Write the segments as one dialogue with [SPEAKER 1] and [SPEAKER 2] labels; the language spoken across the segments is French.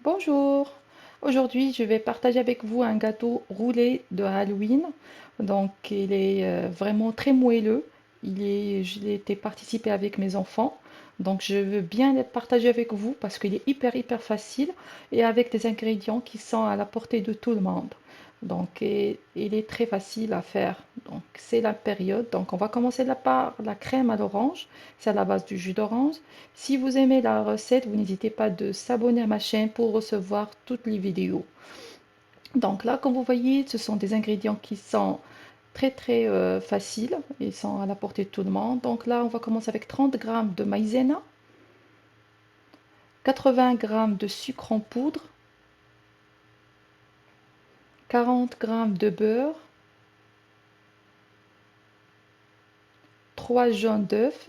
[SPEAKER 1] Bonjour, aujourd'hui je vais partager avec vous un gâteau roulé de Halloween. Donc il est vraiment très moelleux. Je l'ai été participer avec mes enfants. Donc je veux bien le partager avec vous parce qu'il est hyper facile et avec des ingrédients qui sont à la portée de tout le monde. Donc il est très facile à faire. Donc c'est la période. Donc on va commencer par la crème à l'orange. C'est à la base du jus d'orange. Si vous aimez la recette, vous n'hésitez pas de s'abonner à ma chaîne pour recevoir toutes les vidéos. Donc là, comme vous voyez, ce sont des ingrédients qui sont très faciles. Ils sont à la portée de tout le monde. Donc là, on va commencer avec 30 g de maïzena, 80 g de sucre en poudre, 40 g de beurre, 3 jaunes d'œufs,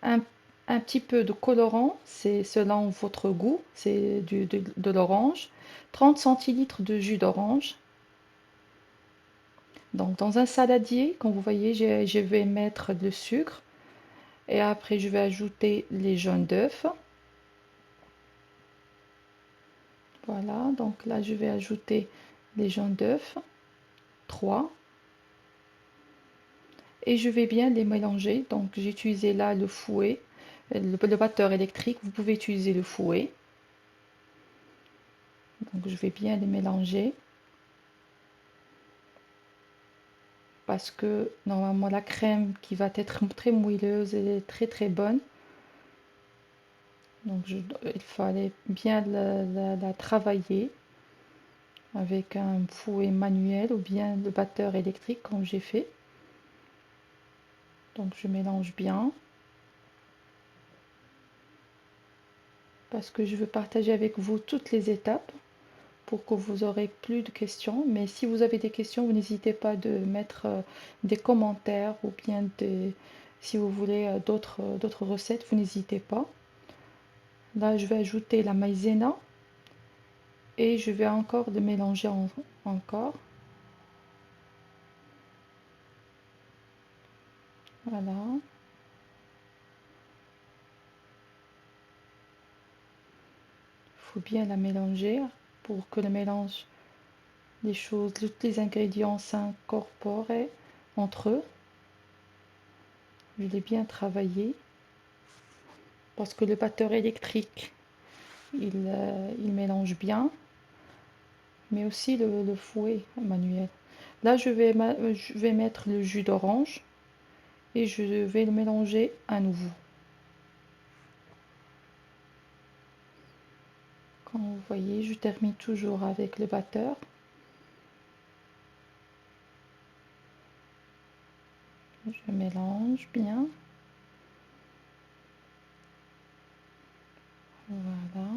[SPEAKER 1] un, un petit peu de colorant, c'est selon votre goût, c'est de l'orange, 30 centilitres de jus d'orange. Donc dans un saladier, comme vous voyez, je vais mettre le sucre et après je vais ajouter les jaunes d'œufs. Voilà, donc là je vais ajouter les jaunes d'œufs, 3, et je vais bien les mélanger. Donc j'ai utilisé là le fouet, le batteur électrique, vous pouvez utiliser le fouet. Donc je vais bien les mélanger parce que normalement la crème qui va être très moelleuse, elle est très bonne. Donc il fallait bien la travailler avec un fouet manuel ou bien le batteur électrique comme j'ai fait. Donc je mélange bien parce que je veux partager avec vous toutes les étapes pour que vous aurez plus de questions. Mais si vous avez des questions, vous n'hésitez pas de mettre des commentaires ou bien si vous voulez d'autres recettes, vous n'hésitez pas. Là, je vais ajouter la maïzena et je vais encore le mélanger encore. Voilà. Il faut bien la mélanger pour que le mélange les choses, tous les ingrédients s'incorporent entre eux. Je l'ai bien travaillé parce que le batteur électrique, il mélange bien, mais aussi le fouet manuel. Là, je vais mettre le jus d'orange et je vais le mélanger à nouveau. Comme vous voyez, je termine toujours avec le batteur. Je mélange bien. Voilà.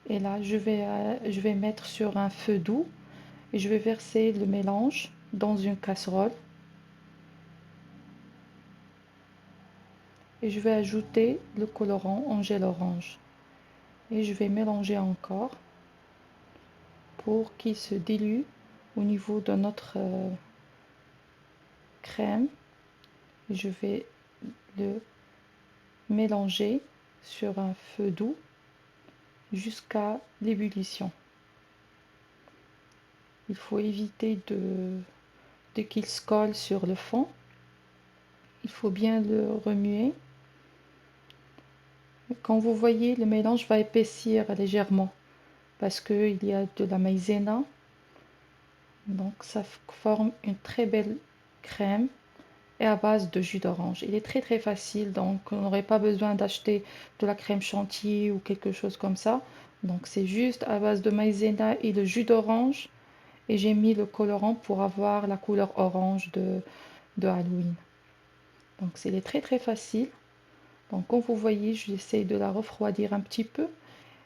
[SPEAKER 1] Et là, je vais mettre sur un feu doux et je vais verser le mélange dans une casserole. Et je vais ajouter le colorant en gel orange. Et je vais mélanger encore pour qu'il se dilue au niveau de notre crème. Je vais le mélanger sur un feu doux jusqu'à l'ébullition. Il faut éviter de qu'il se colle sur le fond. Il faut bien le remuer. Quand vous voyez, le mélange va épaissir légèrement parce qu'il y a de la maïzena. Donc ça forme une très belle crème et à base de jus d'orange. Il est très facile, donc on n'aurait pas besoin d'acheter de la crème chantilly ou quelque chose comme ça. Donc c'est juste à base de maïzena et de jus d'orange. Et j'ai mis le colorant pour avoir la couleur orange de Halloween. Donc c'est très facile. Donc comme vous voyez, j'essaie de la refroidir un petit peu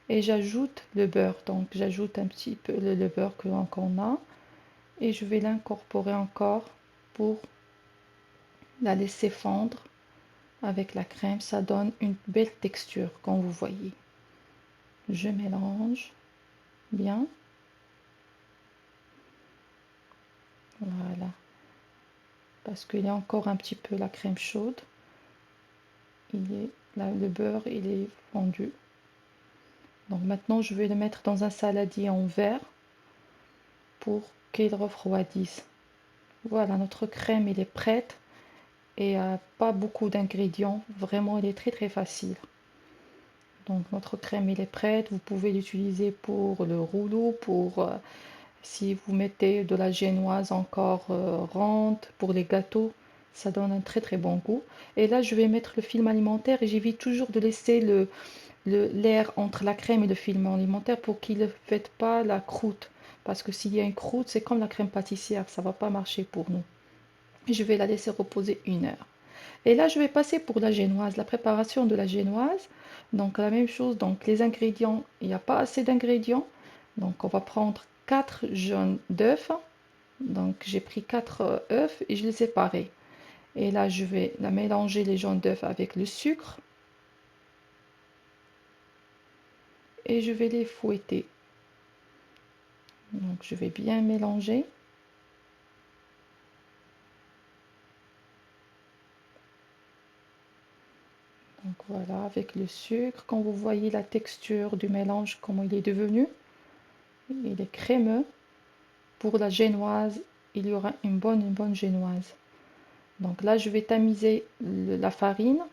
[SPEAKER 1] et j'ajoute le beurre. Donc j'ajoute un petit peu le beurre qu'on a et je vais l'incorporer encore pour la laisser fondre avec la crème. Ça donne une belle texture comme vous voyez. Je mélange bien. Voilà. Parce qu'il y a encore un petit peu la crème chaude. là, le beurre il est fondu. Donc maintenant je vais le mettre dans un saladier en verre pour qu'il refroidisse. Voilà, notre crème elle est prête et pas beaucoup d'ingrédients. Vraiment, elle est très très facile. Donc notre crème elle est prête. Vous pouvez l'utiliser pour le rouleau, si vous mettez de la génoise encore ronde pour les gâteaux, ça donne un très très bon goût. Et là, je vais mettre le film alimentaire et j'évite toujours de laisser l'air entre la crème et le film alimentaire pour qu'il ne fasse pas la croûte. Parce que s'il y a une croûte, c'est comme la crème pâtissière, ça ne va pas marcher pour nous. Je vais la laisser reposer 1 heure. Et là, je vais passer pour la génoise, la préparation de la génoise. Donc la même chose, donc les ingrédients, il n'y a pas assez d'ingrédients. Donc on va prendre 4 jaunes d'œufs. Donc j'ai pris 4 œufs et je les ai séparés. Et là, je vais la mélanger les jaunes d'œufs avec le sucre. Et je vais les fouetter. Donc je vais bien mélanger. Donc voilà, avec le sucre, quand vous voyez la texture du mélange, comment il est devenu, il est crémeux. Pour la génoise, il y aura une bonne génoise. Donc là, je vais tamiser la farine.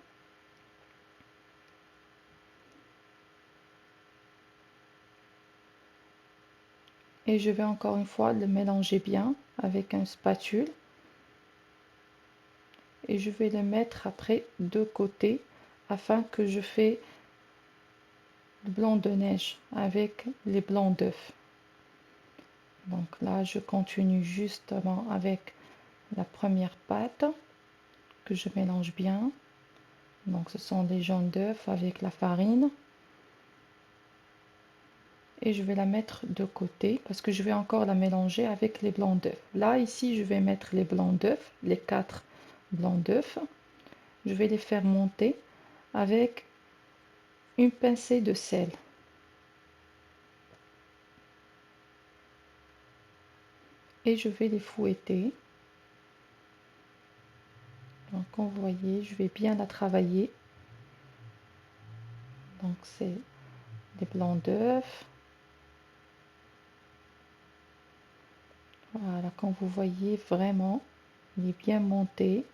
[SPEAKER 1] Et je vais encore une fois le mélanger bien avec une spatule. Et je vais le mettre après de côté afin que je fais le blanc de neige avec les blancs d'œufs. Donc là, je continue justement avec la première pâte que je mélange bien. Donc ce sont des jaunes d'œufs avec la farine. Et je vais la mettre de côté parce que je vais encore la mélanger avec les blancs d'œufs. Là, ici, je vais mettre les blancs d'œufs, les 4 blancs d'œufs. Je vais les faire monter avec une pincée de sel. Et je vais les fouetter. Donc, comme vous voyez, je vais bien la travailler. Donc, c'est les blancs d'œufs. Voilà, comme vous voyez, vraiment, il est bien monté.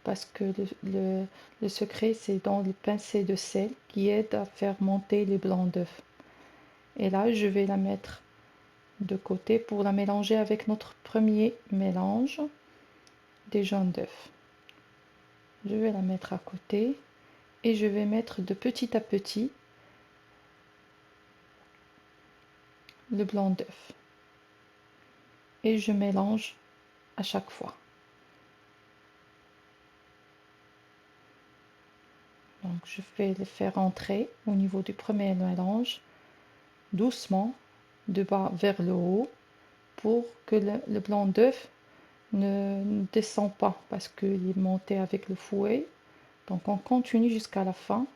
[SPEAKER 1] Parce que le secret, c'est dans le pincée de sel qui aide à faire monter les blancs d'œufs. Et là, je vais la mettre de côté pour la mélanger avec notre premier mélange des jaunes d'œufs. Je vais la mettre à côté et je vais mettre de petit à petit le blanc d'œuf. Et je mélange à chaque fois. Donc je vais le faire entrer au niveau du premier mélange doucement de bas vers le haut pour que le blanc d'œuf ne descend pas parce qu'il est monté avec le fouet. Donc on continue jusqu'à la fin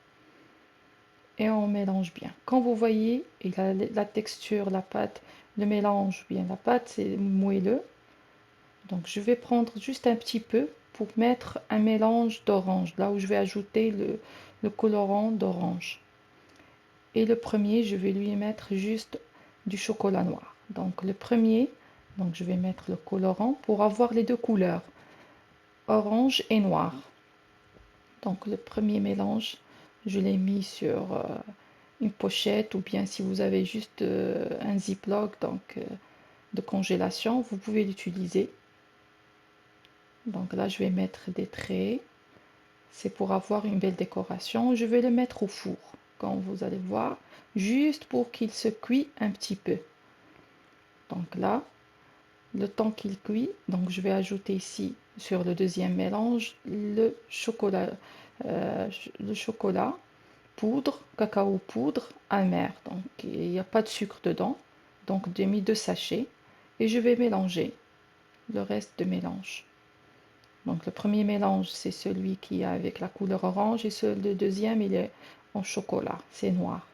[SPEAKER 1] et on mélange bien. Quand vous voyez la texture, la pâte, le mélange bien, la pâte c'est moelleux. Donc je vais prendre juste un petit peu pour mettre un mélange d'orange, là où je vais ajouter le colorant d'orange. Et le premier, je vais lui mettre juste du chocolat noir. Donc le premier, donc je vais mettre le colorant pour avoir les deux couleurs, orange et noir. Donc le premier mélange, je l'ai mis sur une pochette ou bien si vous avez juste un ziploc de congélation, vous pouvez l'utiliser. Donc là, je vais mettre des traits. C'est pour avoir une belle décoration. Je vais le mettre au four, comme vous allez voir, juste pour qu'il se cuit un petit peu. Donc là, le temps qu'il cuit, donc je vais ajouter ici sur le deuxième mélange euh, le chocolat poudre, cacao poudre amer. Donc il n'y a pas de sucre dedans. Donc j'ai mis 2 sachets et je vais mélanger le reste de mélange. Donc le premier mélange, c'est celui qui est avec la couleur orange et le deuxième, il est en chocolat, c'est noir,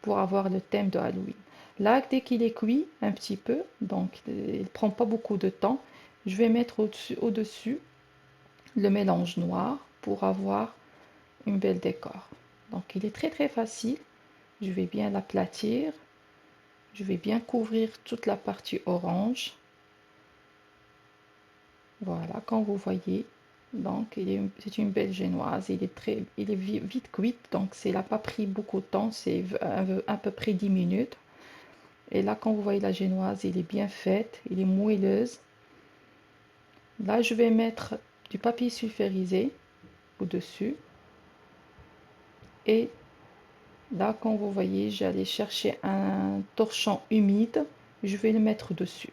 [SPEAKER 1] pour avoir le thème de Halloween. Là, dès qu'il est cuit un petit peu, donc il ne prend pas beaucoup de temps, je vais mettre au-dessus le mélange noir pour avoir une belle décor. Donc il est très facile. Je vais bien l'aplatir. Je vais bien couvrir toute la partie orange. Voilà, quand vous voyez, donc c'est une belle génoise. Il est vite cuite, donc ça n'a pas pris beaucoup de temps, c'est à peu près 10 minutes. Et là, quand vous voyez la génoise, il est bien faite, il est moelleuse. Là, je vais mettre du papier sulfurisé au-dessus. Et là, quand vous voyez, j'allais chercher un torchon humide, je vais le mettre dessus.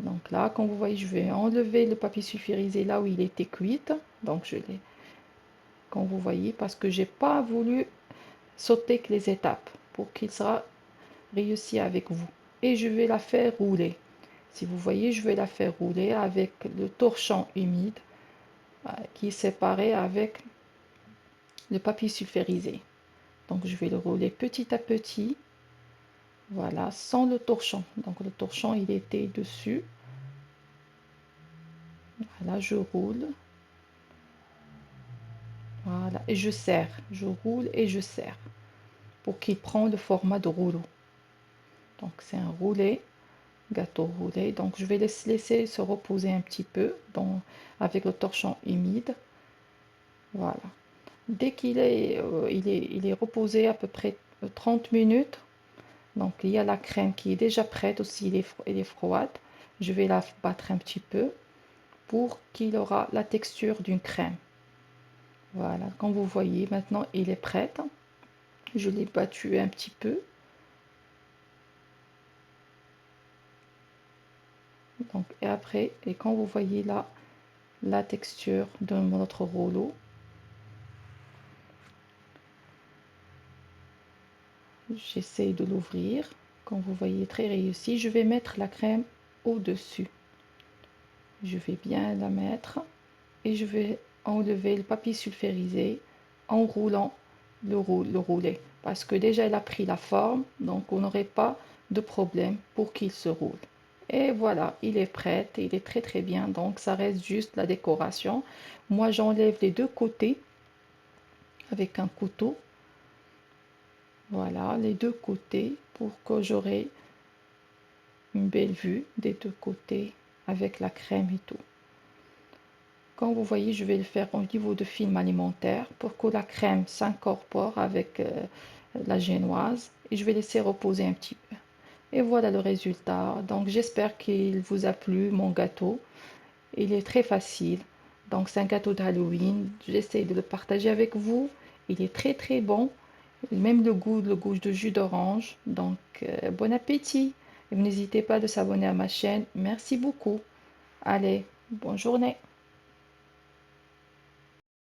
[SPEAKER 1] Donc là, quand vous voyez, je vais enlever le papier sulfurisé là où il était cuit. Donc je l'ai, quand vous voyez, parce que j'ai pas voulu sauter que les étapes pour qu'il sera réussi avec vous. Et je vais la faire rouler. Si vous voyez, je vais la faire rouler avec le torchon humide qui est séparé avec le papier sulfurisé. Donc je vais le rouler petit à petit. Voilà, sans le torchon. Donc le torchon, il était dessus. Voilà, je roule. Voilà, et je serre. Je roule et je serre pour qu'il prenne le format de rouleau. Donc c'est un roulé, gâteau roulé. Donc je vais laisser se reposer un petit peu avec le torchon humide. Voilà. Dès il est reposé à peu près 30 minutes, donc il y a la crème qui est déjà prête aussi, elle est froide. Je vais la battre un petit peu pour qu'il aura la texture d'une crème. Voilà, comme vous voyez, maintenant il est prêt. Je l'ai battu un petit peu. Donc, et après, et quand vous voyez là la texture de notre rouleau, j'essaie de l'ouvrir. Comme vous voyez, très réussi. Je vais mettre la crème au-dessus. Je vais bien la mettre et je vais enlever le papier sulfurisé en roulant le roulé. Parce que déjà, elle a pris la forme, donc on n'aurait pas de problème pour qu'il se roule. Et voilà, il est prêt, il est très bien, donc ça reste juste la décoration. Moi, j'enlève les deux côtés avec un couteau. Voilà, les deux côtés pour que j'aurai une belle vue des deux côtés avec la crème et tout. Comme vous voyez, je vais le faire au niveau de film alimentaire pour que la crème s'incorpore avec la génoise et je vais laisser reposer un petit peu. Et voilà le résultat. Donc j'espère qu'il vous a plu mon gâteau. Il est très facile. Donc c'est un gâteau d'Halloween. J'essaie de le partager avec vous. Il est très bon. Même le goût de jus d'orange. Donc bon appétit. Et n'hésitez pas de s'abonner à ma chaîne. Merci beaucoup. Allez, bonne journée.